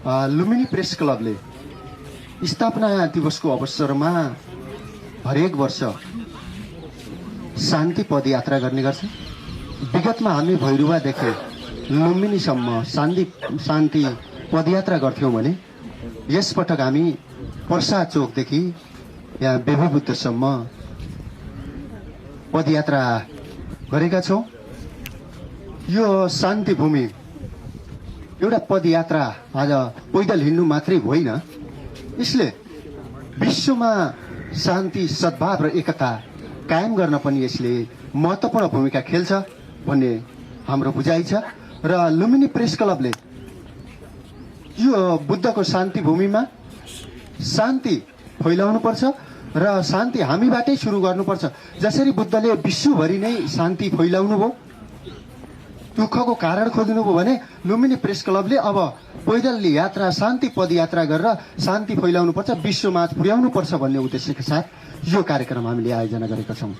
Lumbini press क्लबले स्थापना दिवसको अवसरमा हरेक वर्ष शान्ति पदयात्रा गर्ने गर्छ। विगतमा हामी भैरुवादेखि लुम्बिनीसम्म शान्ति पदयात्रा गर्थ्यौँ भने यसपटक हामी पर्सा चोकदेखि यहाँ बेबीबुद्धसम्म पदयात्रा गरेका छौँ। यो शान्ति भूमि एउटा पदयात्रा आज पैदल हिँड्नु मात्रै होइन, यसले विश्वमा शान्ति सद्भाव र एकता कायम गर्न पनि यसले महत्त्वपूर्ण भूमिका खेल्छ भन्ने हाम्रो बुझाइ छ। र लुम्बिनी प्रेस क्लबले यो बुद्धको शान्ति भूमिमा शान्ति फैलाउनुपर्छ र शान्ति हामीबाटै सुरु गर्नुपर्छ। जसरी बुद्धले विश्वभरि नै शान्ति फैलाउनु भयो, दुःखको कारण खोज्नु भयो भने लुम्बिनी प्रेस क्लबले अब पैदल यात्रा शान्ति पदयात्रा गरेर शान्ति फैलाउनुपर्छ, विश्वमाझ पुर्याउनुपर्छ भन्ने उद्देश्यका साथ यो कार्यक्रम हामीले आयोजना गरेका छौँ।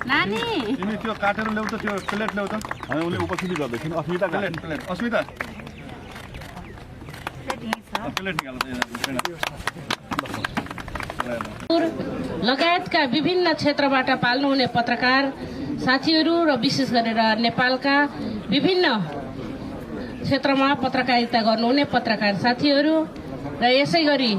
नानी तिमी त्यो काटेर ल्याउ त, त्यो प्लेट ल्याउ त। हामी उले उपस्थिति गर्दै थियौँ। अस्मिता अस्मिता प्लेट निकाल्नु लगायतका विभिन्न क्षेत्रबाट पाल्नुहुने पत्रकार साथीहरू र विशेष गरेर नेपालका विभिन्न क्षेत्रमा पत्रकारिता गर्नुहुने पत्रकार साथीहरू र यसै गरी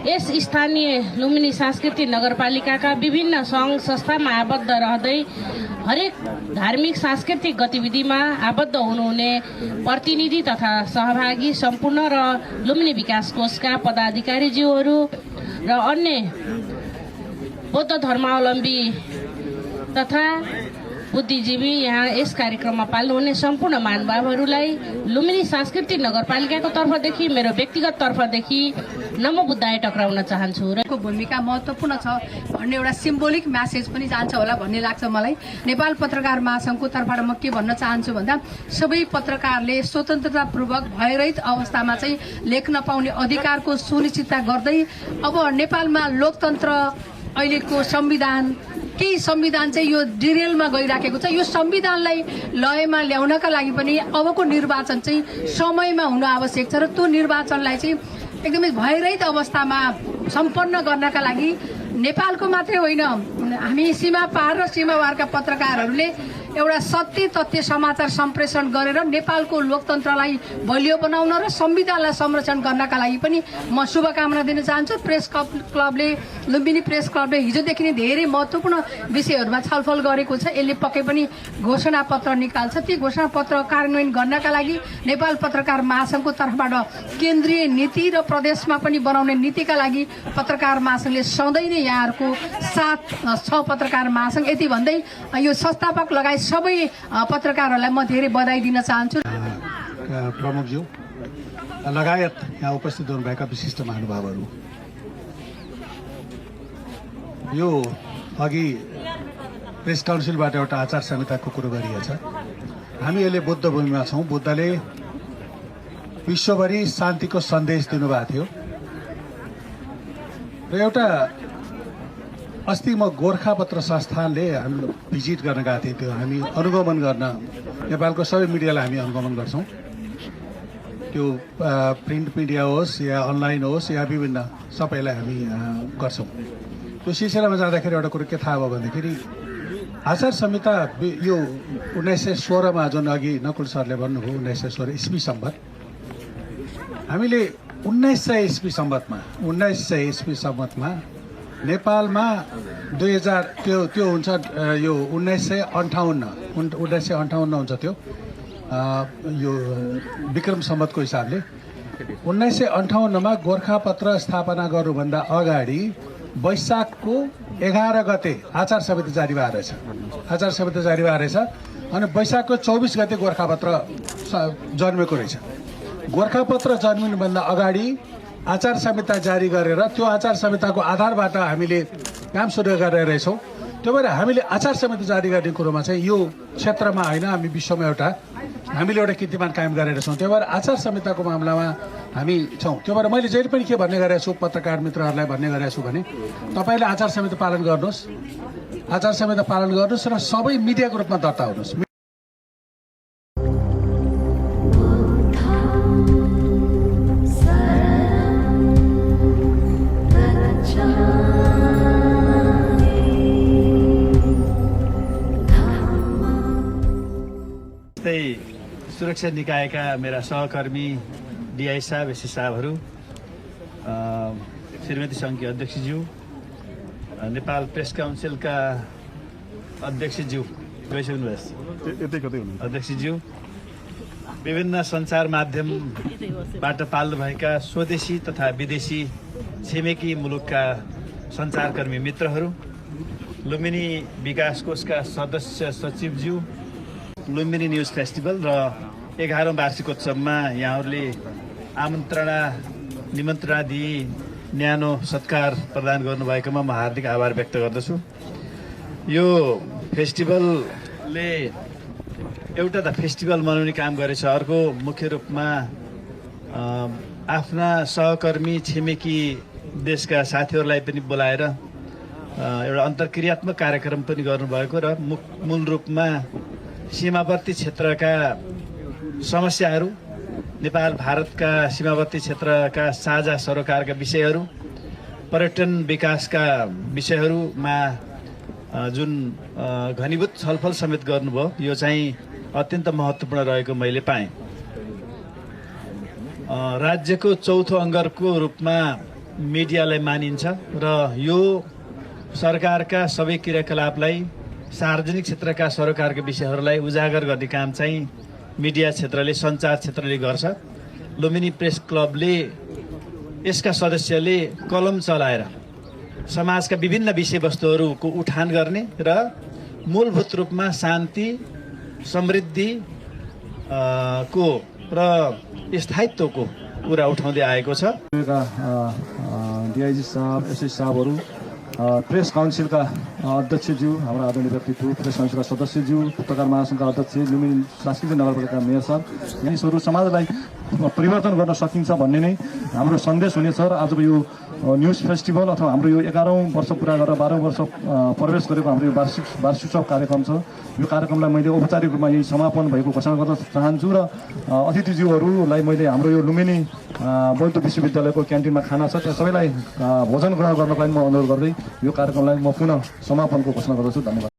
यस स्थानीय लुम्बिनी सांस्कृतिक नगरपालिकाका विभिन्न सङ्घ संस्थामा आबद्ध रहँदै हरेक धार्मिक सांस्कृतिक गतिविधिमा आबद्ध हुनुहुने प्रतिनिधि तथा सहभागी सम्पूर्ण र लुम्बिनी विकास कोषका पदाधिकारीज्यूहरू र अन्य बौद्ध धर्मावलम्बी तथा बुद्धिजीवी यहाँ यस कार्यक्रममा पाल्नुहुने सम्पूर्ण महानुभावहरूलाई लुम्बिनी सांस्कृतिक नगरपालिकाको तर्फदेखि मेरो व्यक्तिगत तर्फदेखि नमो बुद्धाय टक्राउन चाहन्छु। र भूमिका महत्त्वपूर्ण छ भन्ने एउटा सिम्बोलिक म्यासेज पनि जान्छ होला भन्ने लाग्छ मलाई। नेपाल पत्रकार महासङ्घको तर्फबाट म के भन्न चाहन्छु भन्दा सबै पत्रकारले स्वतन्त्रतापूर्वक भयरहित अवस्थामा चाहिँ लेख्न पाउने अधिकारको सुनिश्चितता गर्दै अब नेपालमा लोकतन्त्र अहिलेको केही संविधान चाहिँ यो डिरेलमा गइराखेको छ। यो संविधानलाई लयमा ल्याउनका लागि पनि अबको निर्वाचन चाहिँ समयमा हुन आवश्यक छ र त्यो निर्वाचनलाई चाहिँ एकदमै भयरहित अवस्थामा सम्पन्न गर्नका लागि नेपालको मात्रै होइन, हामी सीमा पार र सीमावारका पत्रकारहरूले एउटा सत्य तथ्य समाचार सम्प्रेषण गरेर नेपालको लोकतन्त्रलाई बलियो बनाउन र संविधानलाई संरक्षण गर्नका लागि पनि म शुभकामना दिन चाहन्छु। प्रेस क्लबले लुम्बिनी प्रेस क्लबले हिजोदेखि नै धेरै महत्त्वपूर्ण विषयहरूमा छलफल गरेको छ। यसले पक्कै पनि घोषणापत्र निकाल्छ। ती घोषणापत्र कार्यान्वयन गर्नका लागि नेपाल पत्रकार महासङ्घको तर्फबाट केन्द्रीय नीति र प्रदेशमा पनि बनाउने नीतिका लागि पत्रकार महासङ्घले सधैँ नै यहाँहरूको साथ छ। पत्रकार महासङ्घ यति भन्दै यो संस्थापक लगायत सबै पत्रकारहरूलाई म धेरै बधाई दिन चाहन्छु। प्रमुखज्यू लगायत यहाँ उपस्थित हुनुभएका विशिष्ट महानुभावहरू, यो अघि प्रेस काउन्सिलबाट एउटा आचार संहिताको कुरो गरिएछ। हामी अहिले बुद्ध भूमिमा छौँ। बुद्धले विश्वभरि शान्तिको सन्देश दिनुभएको थियो र एउटा अस्ति म गोर्खापत्र संस्थानले हामी भिजिट गर्न गएको थियौँ। त्यो हामी अनुगमन गर्न नेपालको सबै मिडियालाई हामी अनुगमन गर्छौँ। त्यो प्रिन्ट मिडिया होस् या अनलाइन होस् या विभिन्न सबैलाई हामी गर्छौँ। त्यो सिलसिलामा जाँदाखेरि एउटा कुरो के थाहा भयो भन्दाखेरि आचार संहिता यो 1916मा जुन अघि नकुल सरले भन्नुभयो 1916 इस्वी सम्बत, हामीले 1900 इस्वी सम्बतमा नेपालमा 2000 त्यो हुन्छ यो 1958 हुन्छ त्यो यो विक्रम सम्बतको हिसाबले 1958मा गोर्खापत्र स्थापना गर्नुभन्दा अगाडि वैशाखको 11 गते आचार संहिता जारी भएको रहेछ। अनि वैशाखको 24 गते गोर्खापत्र जन्मेको रहेछ। गोर्खापत्र जन्मिनुभन्दा अगाडि आचार संहिता जारी गरेर त्यो आचार संहिताको आधारबाट हामीले काम सुरु गरेर रहेछौँ। त्यो भएर हामीले आचार संहिता जारी गर्ने कुरोमा चाहिँ यो क्षेत्रमा होइन, हामी विश्वमा एउटा हामीले एउटा कीर्तिमान कायम गरेका छौँ। त्यो भएर आचार संहिताको मामलामा हामी छौँ। त्यो भएर मैले जहिले पनि के भन्ने गरेको छु पत्रकार मित्रहरूलाई भन्ने गरेको छु भने तपाईँले आचार संहिता पालन गर्नुहोस्, आचार संहिता पालन गर्नुहोस् र सबै मिडियाको रूपमा दर्ता हुनुहोस्। सुरक्षा निकायका मेरा सहकर्मी डिआई साहब, एससी साहबहरू, श्रीमती सङ्घकी अध्यक्षज्यू, नेपाल प्रेस काउन्सिलका अध्यक्षज्यू गइसक्नुभयो, अध्यक्षज्यू, विभिन्न सञ्चार माध्यमबाट पाल्नुभएका स्वदेशी तथा विदेशी छिमेकी मुलुकका सञ्चारकर्मी मित्रहरू, लुम्बिनी विकास कोषका सदस्य सचिवज्यू, लुम्बिनी न्युज फेस्टिभल र 11औं वार्षिकोत्सवमा यहाँहरूले निमन्त्रणा दिई न्यानो सत्कार प्रदान गर्नुभएकोमा म हार्दिक आभार व्यक्त गर्दछु। यो फेस्टिभलले एउटा त फेस्टिभल मनाउने काम गरेछ, अर्को मुख्य रूपमा आफ्ना सहकर्मी छिमेकी देशका साथीहरूलाई पनि बोलाएर एउटा अन्तर्क्रियात्मक कार्यक्रम पनि गर्नुभएको र मूल रूपमा सीमावर्ती क्षेत्रका समस्याहरू, नेपाल भारतका सीमावर्ती क्षेत्रका साझा सरोकारका विषयहरू, पर्यटन विकासका विषयहरूमा जुन घनीभूत छलफल समेत गर्नुभयो, यो चाहिँ अत्यन्त महत्त्वपूर्ण रहेको मैले पाएँ। राज्यको चौथो अङ्गको रूपमा मिडियालाई मानिन्छ र यो सरकारका सबै क्रियाकलापलाई, सार्वजनिक क्षेत्रका सरोकारका विषयहरूलाई उजागर गर्ने काम चाहिँ मिडिया क्षेत्रले, सञ्चार क्षेत्रले गर्छ। लुम्बिनी प्रेस क्लबले, यसका सदस्यले कलम चलाएर समाजका विभिन्न विषयवस्तुहरूको उठान गर्ने र मूलभूत रूपमा शान्ति, समृद्धि को र स्थायित्वको कुरा उठाउँदै आएको छ। डिआइजी साहब, एसएस साहबहरू, प्रेस काउन्सिलका अध्यक्षज्यू, हाम्रो आदरणीय व्यक्तित्व, प्रेस काउन्सिलका सदस्यज्यू, पत्रकार महासङ्घका अध्यक्ष, लुम्बिनी सांस्कृतिक नगरपालिका मेयर साहब, यिनीहरू समाजलाई परिवर्तन गर्न सकिन्छ भन्ने नै हाम्रो सन्देश हुनेछ। र आजको यो न्युज फेस्टिभल अथवा हाम्रो यो 11औं वर्ष पुरा गरेर 12औं वर्ष प्रवेश गरेको हाम्रो यो वार्षिकोत्सव कार्यक्रम छ। यो कार्यक्रमलाई मैले औपचारिक रूपमा यही समापन भएको घोषणा गर्न चाहन्छु र अतिथिज्यूहरूलाई मैले हाम्रो यो लुम्बिनी बौद्ध विश्वविद्यालयको क्यान्टिनमा खाना छ, त्यहाँ सबैलाई भोजन ग्रहण गर्नको लागि म अनुरोध गर्दै यो कार्यक्रमलाई म पुनः समापनको घोषणा गर्दछु। धन्यवाद।